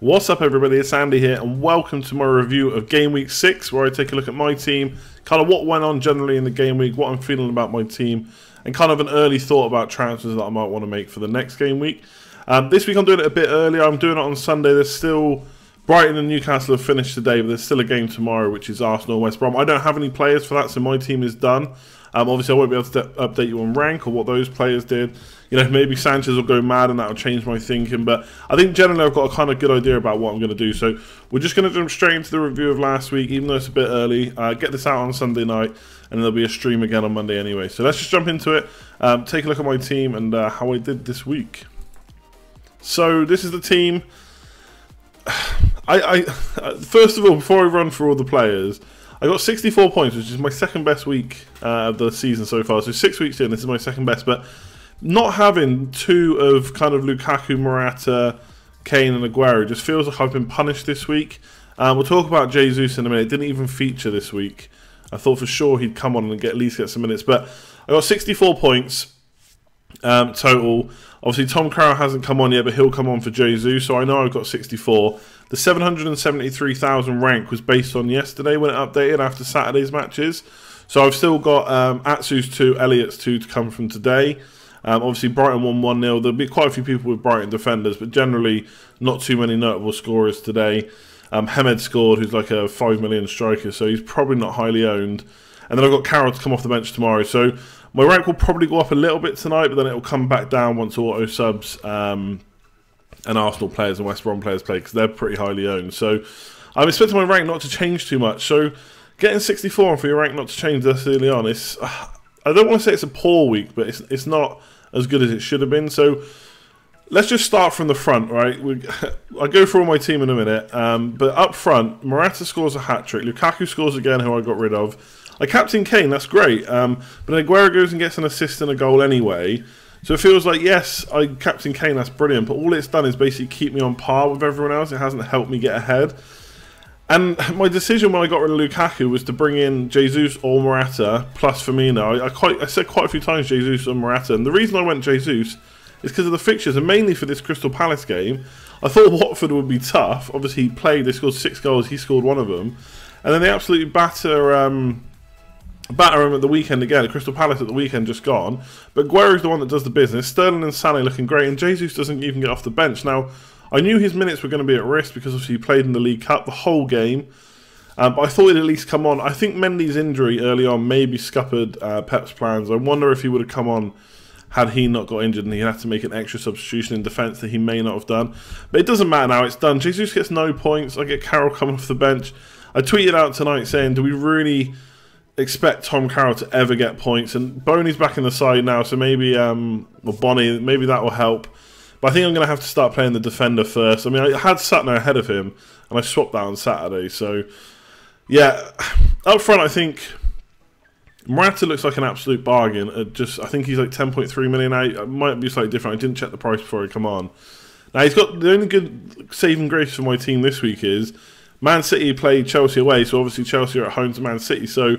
What's up everybody, it's Andy here and welcome to my review of Game Week 6 where I take a look at my team, kind of what went on generally in the game week, what I'm feeling about my team and kind of an early thought about transfers that I might want to make for the next game week. This week I'm doing it a bit earlier, I'm doing it on Sunday. There's still, Brighton and Newcastle have finished today, but there's still a game tomorrow which is Arsenal and West Brom. I don't have any players for that, so my team is done. Obviously I won't be able to update you on rank or what those players did. You know, maybe Sanchez will go mad and that'll change my thinking, but I think generally I've got a kind of good idea about what I'm going to do. So we're just going to jump straight into the review of last week, even though it's a bit early. Get this out on Sunday night and there'll be a stream again on Monday anyway. So let's just jump into it, take a look at my team and how I did this week. So this is the team. First of all, before I run through all the players, I got 64 points, which is my second best week of the season so far. So 6 weeks in, this is my second best. But not having two of kind of Lukaku, Morata, Kane and AGUERO just feels like I've been punished this week. We'll talk about Jesus in a minute. It didn't even feature this week. I thought for sure he'd come on and at least get some minutes. But I got 64 points total. Obviously, Tom Crowell hasn't come on yet, but he'll come on for Jesus. So I know I've got 64. The 773,000 rank was based on yesterday when it updated after Saturday's matches. So I've still got Atsu's 2, Elliott's 2 to come from today. Obviously, Brighton won 1-0. There'll be quite a few people with Brighton defenders, but generally not too many notable scorers today. Hemed scored, who's like a 5 million striker, so he's probably not highly owned. And then I've got Carroll to come off the bench tomorrow. So my rank will probably go up a little bit tonight, but then it will come back down once auto subs and Arsenal players and West Brom players play, because they're pretty highly owned. So I'm expecting my rank not to change too much. So getting 64 and for your rank not to change this early on, it's, I don't want to say it's a poor week, but it's not as good as it should have been. So let's just start from the front, right? I'll go through all my team in a minute. But up front, Morata scores a hat-trick. Lukaku scores again, who I got rid of. I captain Kane, that's great. But then AGUERO goes and gets an assist and a goal anyway. So it feels like, yes, I captain Kane, that's brilliant. But all it's done is basically keep me on par with everyone else. It hasn't helped me get ahead. And my decision when I got rid of Lukaku was to bring in Jesus or Morata plus Firmino. I said quite a few times Jesus or Morata. And the reason I went Jesus is because of the fixtures, and mainly for this Crystal Palace game. I thought Watford would be tough. Obviously, he played, they scored 6 goals, he scored 1 of them. And then they absolutely batter him at the weekend again. Crystal Palace at the weekend just gone. But AGUERO's the one that does the business. Sterling and Salah looking great, and Jesus doesn't even get off the bench. Now, I knew his minutes were going to be at risk because obviously he played in the League Cup the whole game. But I thought he'd at least come on. I think Mendy's injury early on maybe scuppered Pep's plans. I wonder if he would have come on had he not got injured and he had to make an extra substitution in defence that he may not have done. But it doesn't matter now, it's done. Jesus gets no points. I get Carroll coming off the bench. I tweeted out tonight saying, do we really expect Tom Carroll to ever get points? And Boney's back in the side now, so maybe, or Bonnie, maybe that will help. But I think I'm going to have to start playing the defender first. I mean, I had Sutner ahead of him, and I swapped that on Saturday. So, yeah, up front, I think Morata looks like an absolute bargain. I think he's like 10.3 million out. It might be slightly different. I didn't check the price before he come on. Now, he's got the only good saving grace for my team this week is Man City played Chelsea away, so obviously Chelsea are at home to Man City. So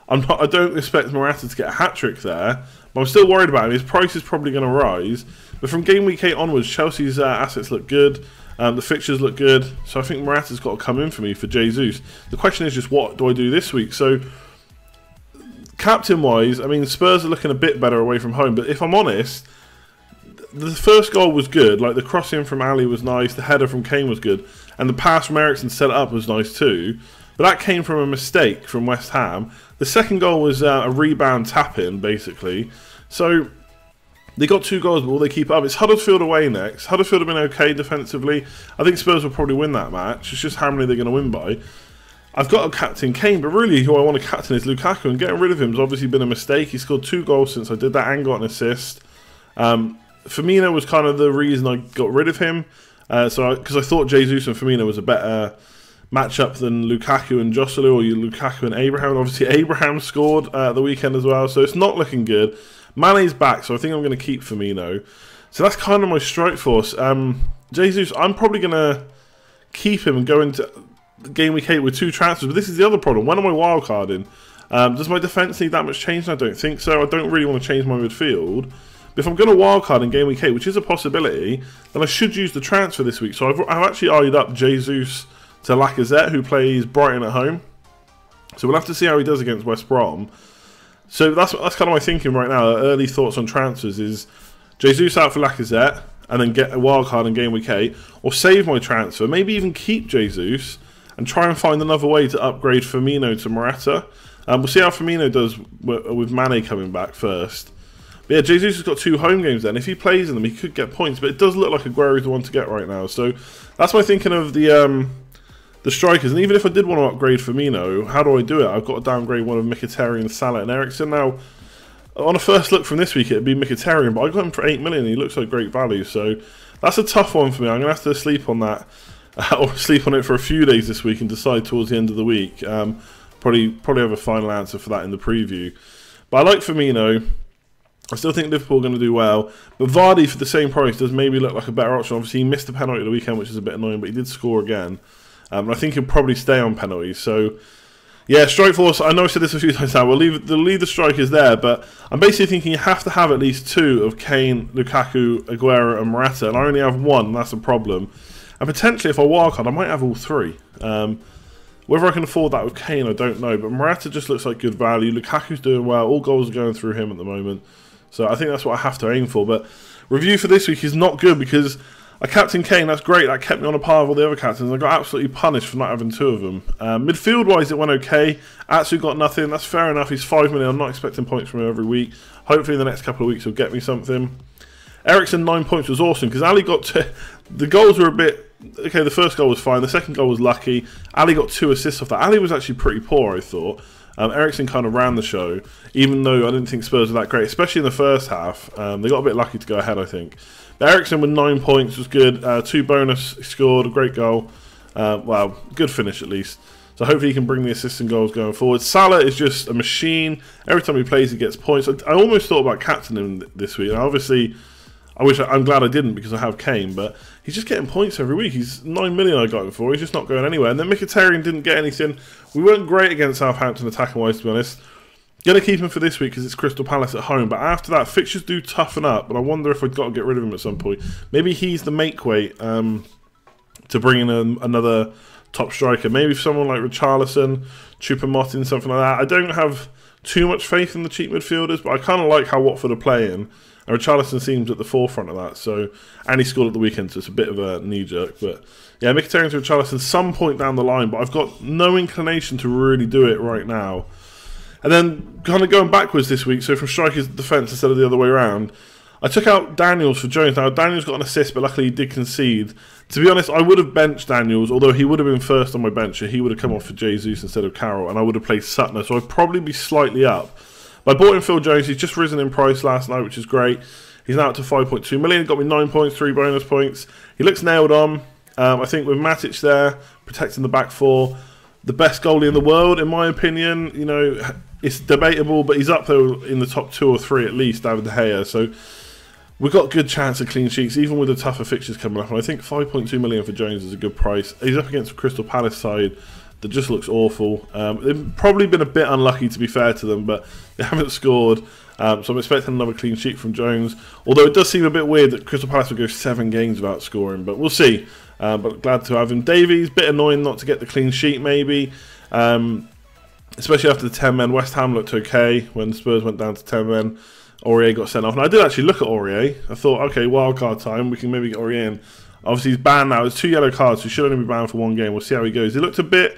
I don't expect Morata to get a hat-trick there, but I'm still worried about him. His price is probably going to rise. But from Game Week 8 onwards, Chelsea's assets look good. The fixtures look good. So I think Morata's got to come in for me for Jesus. The question is just, what do I do this week? So captain-wise, I mean, Spurs are looking a bit better away from home. But if I'm honest, the first goal was good. Like, the crossing from Ali was nice. The header from Kane was good. And the pass from Eriksen set up was nice too. But that came from a mistake from West Ham. The second goal was a rebound tap-in, basically. So they got 2 goals, but will they keep up? It's Huddersfield away next. Huddersfield have been okay defensively. I think Spurs will probably win that match. It's just how many they're going to win by. I've got a captain Kane, but really who I want to captain is Lukaku, and getting rid of him has obviously been a mistake. He scored 2 goals since I did that and got an assist. Firmino was kind of the reason I got rid of him, because I thought Jesus and Firmino was a better matchup than Lukaku and Joselu, or Lukaku and Abraham. And obviously Abraham scored the weekend as well, so it's not looking good. Mane's back, so I think I'm going to keep Firmino. So that's kind of my strike force. Jesus, I'm probably going to keep him and go into Game Week 8 with 2 transfers, but this is the other problem. When am I wildcarding? Does my defence need that much change? I don't think so. I don't really want to change my midfield. But if I'm going to wildcard in Game Week 8, which is a possibility, then I should use the transfer this week. So I've actually eyed up Jesus to Lacazette, who plays Brighton at home. So we'll have to see how he does against West Brom. So that's kind of my thinking right now. Early thoughts on transfers is Jesus out for Lacazette, and then get a wildcard in Game Week 8, or save my transfer, maybe even keep Jesus, and try and find another way to upgrade Firmino to Morata. We'll see how Firmino does with Mane coming back first. But yeah, Jesus has got 2 home games then. If he plays in them, he could get points, but it does look like AGUERO is the one to get right now. So that's my thinking of the strikers. And even if I did want to upgrade Firmino, how do I do it? I've got to downgrade one of Mkhitaryan, Salah and Eriksen. Now, on a first look from this week, it'd be Mkhitaryan, but I got him for 8 million and he looks like great value. So that's a tough one for me. I'm going to have to sleep on that, or sleep on it for a few days this week and decide towards the end of the week. Probably have a final answer for that in the preview. But I like Firmino. I still think Liverpool are going to do well. But Vardy, for the same price, does maybe look like a better option. Obviously, he missed the penalty at the weekend, which is a bit annoying, but he did score again. And I think he'll probably stay on penalties. So, yeah, strike force, I know I said this a few times now, we'll leave the strikers there, but I'm basically thinking you have to have at least 2 of Kane, Lukaku, AGUERO and Morata, and I only have 1, and that's a problem. And potentially, if I wildcard, I might have all 3. Whether I can afford that with Kane, I don't know, but Morata just looks like good value. Lukaku's doing well, all goals are going through him at the moment, so I think that's what I have to aim for. But review for this week is not good because I captained Kane, that's great, that kept me on a par with all the other captains. I got absolutely punished for not having 2 of them. Midfield-wise, it went okay. Atsu got nothing, that's fair enough, he's 5 million, I'm not expecting points from him every week. Hopefully in the next couple of weeks he'll get me something. Eriksen, 9 points was awesome, because Ali got the goals were a bit... Okay, the first goal was fine, the second goal was lucky. Ali got 2 assists off that. Ali was actually pretty poor, I thought. Eriksen kind of ran the show, even though I didn't think Spurs were that great, especially in the first half. They got a bit lucky to go ahead, I think. Eriksen with 9 points was good. 2 bonus, he scored a great goal. Well, good finish at least. So hopefully he can bring the assists and goals going forward. Salah is just a machine. Every time he plays, he gets points. I almost thought about captaining him this week. And obviously, I'm glad I didn't because I have Kane, but he's just getting points every week. He's 9 million I got him for. He's just not going anywhere. And then Mkhitaryan didn't get anything. We weren't great against Southampton attacking-wise, to be honest. Going to keep him for this week because it's Crystal Palace at home. But after that, fixtures do toughen up. But I wonder if I've got to get rid of him at some point. Maybe he's the make weight to bring in another top striker. Maybe someone like Richarlison, Choupo-Moting, something like that. I don't have too much faith in the cheap midfielders, but I kind of like how Watford are playing. And Richarlison seems at the forefront of that. So, and he scored at the weekend, so it's a bit of a knee-jerk. But yeah, Mkhitaryan to Richarlison some point down the line, but I've got no inclination to really do it right now. And then kind of going backwards this week, so from strikers to defence instead of the other way around, I took out Daniels for Jones. Now, Daniels got an assist, but luckily he did concede. To be honest, I would have benched Daniels, although he would have been first on my bench. He would have come off for Jesus instead of Carroll, and I would have played Sutner, so I'd probably be slightly up. But I bought in Phil Jones. He's just risen in price last night, which is great. He's now up to 5.2 million. Got me 9 points, 3 bonus points. He looks nailed on. I think with Matic there, protecting the back 4, the best goalie in the world, in my opinion. You know, it's debatable, but he's up there in the top 2 or 3 at least, David De Gea. So we've got a good chance of clean sheets, even with the tougher fixtures coming up. And I think 5.2 million for Jones is a good price. He's up against a Crystal Palace side that just looks awful. They've probably been a bit unlucky, to be fair to them, but they haven't scored. So I'm expecting another clean sheet from Jones. Although it does seem a bit weird that Crystal Palace will go 7 games without scoring, but we'll see. But glad to have him. Davies, bit annoying not to get the clean sheet maybe. Especially after the 10 men. West Ham looked okay when Spurs went down to 10 men. Aurier got sent off. And I did actually look at Aurier. I thought, okay, wildcard time, we can maybe get Aurier in. Obviously he's banned now. There's 2 yellow cards, so he should only be banned for 1 game. We'll see how he goes. He looked a bit,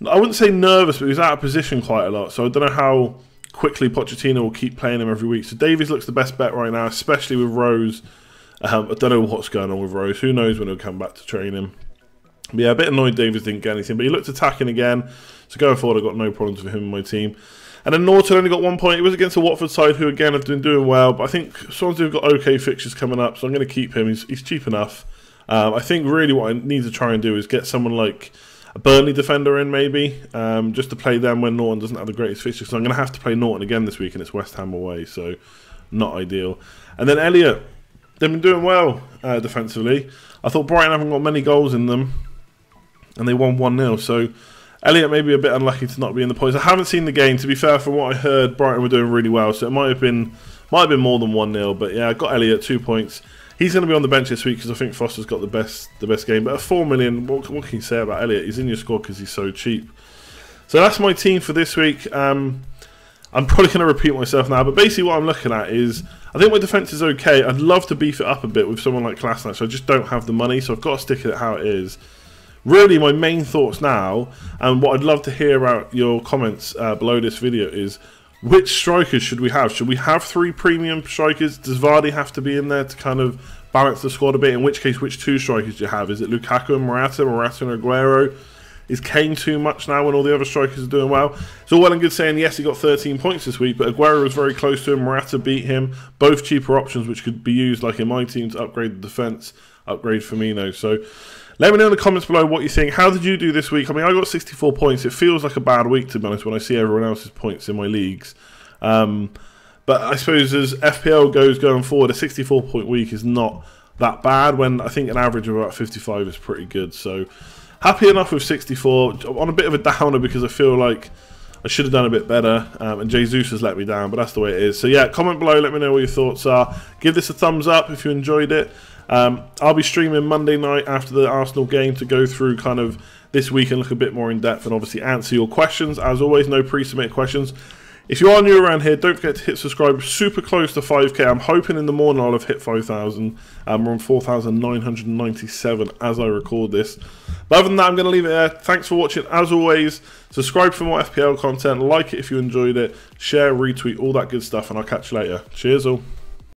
I wouldn't say nervous, but he was out of position quite a lot. So I don't know how quickly Pochettino will keep playing him every week. So Davies looks the best bet right now, especially with Rose. I don't know what's going on with Rose. Who knows when he'll come back to train him. But yeah, a bit annoyed Davies didn't get anything. But he looked attacking again. So going forward, I've got no problems with him and my team. And then Norton only got 1 point. It was against the Watford side, who again have been doing well. But I think Swansea have got okay fixtures coming up. So I'm going to keep him. He's cheap enough. I think really what I need to try and do is get someone like a Burnley defender in maybe. Just to play them when Norton doesn't have the greatest fixtures. So I'm going to have to play Norton again this week. And it's West Ham away. So not ideal. And then Elliott. They've been doing well defensively. I thought Brighton haven't got many goals in them, and they won 1-0. So Elliott may be a bit unlucky to not be in the points. I haven't seen the game. To be fair, from what I heard, Brighton were doing really well, so it might have been Might have been more than 1-0, but yeah, I got Elliott 2 points. He's going to be on the bench this week because I think Foster's got the best game. But at 4 million, what can you say about Elliott? He's in your squad because he's so cheap. So that's my team for this week. I'm probably going to repeat myself now, but basically what I'm looking at is, I think my defence is okay. I'd love to beef it up a bit with someone like Kolasinac, so I just don't have the money, so I've got to stick it how it is. Really, my main thoughts now, and what I'd love to hear about your comments below this video is, which strikers should we have? Should we have 3 premium strikers? Does Vardy have to be in there to kind of balance the squad a bit? In which case, which 2 strikers do you have? Is it Lukaku and Morata and Aguero? Is Kane too much now when all the other strikers are doing well? It's all well and good saying, yes, he got 13 points this week, but Aguero was very close to him. Morata beat him. Both cheaper options which could be used, like in my team, to upgrade the defence, upgrade Firmino. So let me know in the comments below what you think. How did you do this week? I mean, I got 64 points. It feels like a bad week, to be honest, when I see everyone else's points in my leagues. But I suppose as FPL goes going forward, a 64-point week is not that bad, when I think an average of about 55 is pretty good. So happy enough with 64. On a bit of a downer because I feel like I should have done a bit better, and Jesus has let me down, but that's the way it is. So yeah, comment below, let me know what your thoughts are. Give this a thumbs up if you enjoyed it. I'll be streaming Monday night after the Arsenal game to go through kind of this week and look a bit more in depth and obviously answer your questions. As always, no pre-submitted questions. If you are new around here, don't forget to hit subscribe. Super close to 5k. I'm hoping in the morning I'll have hit 5,000. We're on 4,997 as I record this. But other than that, I'm going to leave it there. Thanks for watching. As always, subscribe for more FPL content. Like it if you enjoyed it. Share, retweet, all that good stuff. And I'll catch you later. Cheers all.